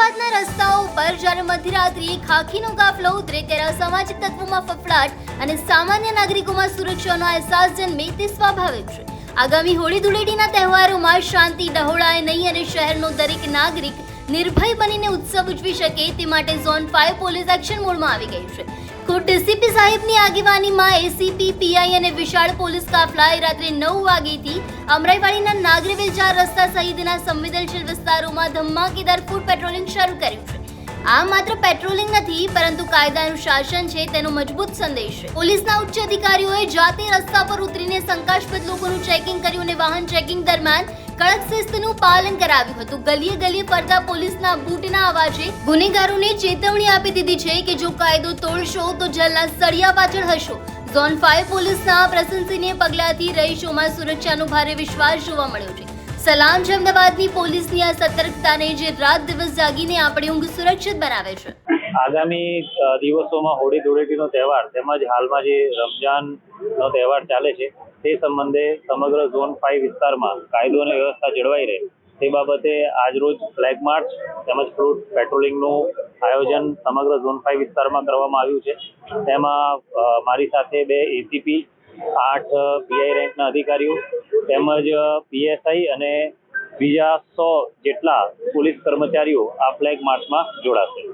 અમદાવાદના રસ્તાઓ ઉપર જ્યારે મધ્યરાત્રિએ ખાખીનો કાફલો ઉતરે ત્યારે અસામાજિક તત્વોમાં ફફડાટ અને સામાન્ય નાગરિકોમાં સુરક્ષાનો અહેસાસ જન્મે તે સ્વાભાવિક છે। આગામી હોળી ધૂળેટીના તહેવારોમાં શાંતિ ડહોળાય નહીં અને શહેરનો દરેક નાગરિક નિર્ભય બનીને ઉત્સવ ઉજવી શકે તે માટે ઝોન 5 પોલીસ એક્શન મોડમાં આવી ગઈ છે। ખુદ ડીસીપી સાહેબની આગેવાનીમાં એસીપી પીઆઈ અને વિશાળ પોલીસ કાફલાએ રાત્રે 9 વાગ્યાથી અમરાઈવાડીના નાગરેવેલ 4 રસ્તા સહિતના સંવેદનશીલ વિસ્તારોમાં ધમાકેદાર ફૂટ પેટ્રોલિંગ શરૂ કર્યું છે। આ માત્ર પેટ્રોલિંગ નથી પરંતુ કાયદાનું શાસન છે તેનો મજબૂત સંદેશ છે। પોલીસના ઉચ્ચ અધિકારીઓએ જાતે રસ્તા પર ઉતરીને શંકાસ્પદ લોકોનું ચેકિંગ કર્યું અને વાહન ચેકિંગ દરમિયાન કડક શિસ્તનું પાલન કરાવ્યું હતું। ગલીએ ગલીએ ફરતા પોલીસના બૂટના અવાજે ગુનેગારોને ચેતવણી આપી દીધી છે કે જો કાયદો તોડશો તો જેલના સળિયા પાછળ હશો। ઝોન 5 પોલીસના પ્રશંસનીય પગલાંથી રહીશોમાં સુરક્ષાનો ભારે વિશ્વાસ જોવા મળ્યો છે। સલામ છે અમદાવાદની પોલીસની આ સતર્કતાને જે રાત દિવસ જાગીને આપણી ઊંઘ સુરક્ષિત બનાવે છે। આગામી દિવસોમાં હોળી ધૂળેટીનો તહેવાર તેમજ હાલમાં જે રમજાનનો તહેવાર ચાલે છે તે સંબંધે સમગ્ર ઝોન 5 વિસ્તારમાં કાયદો અને વ્યવસ્થા જળવાઈ રહે તે બાબતે આજરોજ ફ્લેગ માર્ચ તેમજ ફ્રૂટ પેટ્રોલિંગનું આયોજન સમગ્ર ઝોન 5 વિસ્તારમાં કરવામાં આવ્યું છે। તેમાં મારી સાથે 2 એસીપી 8 પીઆઈ રેન્કના અધિકારીઓ તેમજ પીએસઆઈ અને બીજા 100 જેટલા પોલીસ કર્મચારીઓ આ ફ્લેગ માર્ચમાં જોડાશે।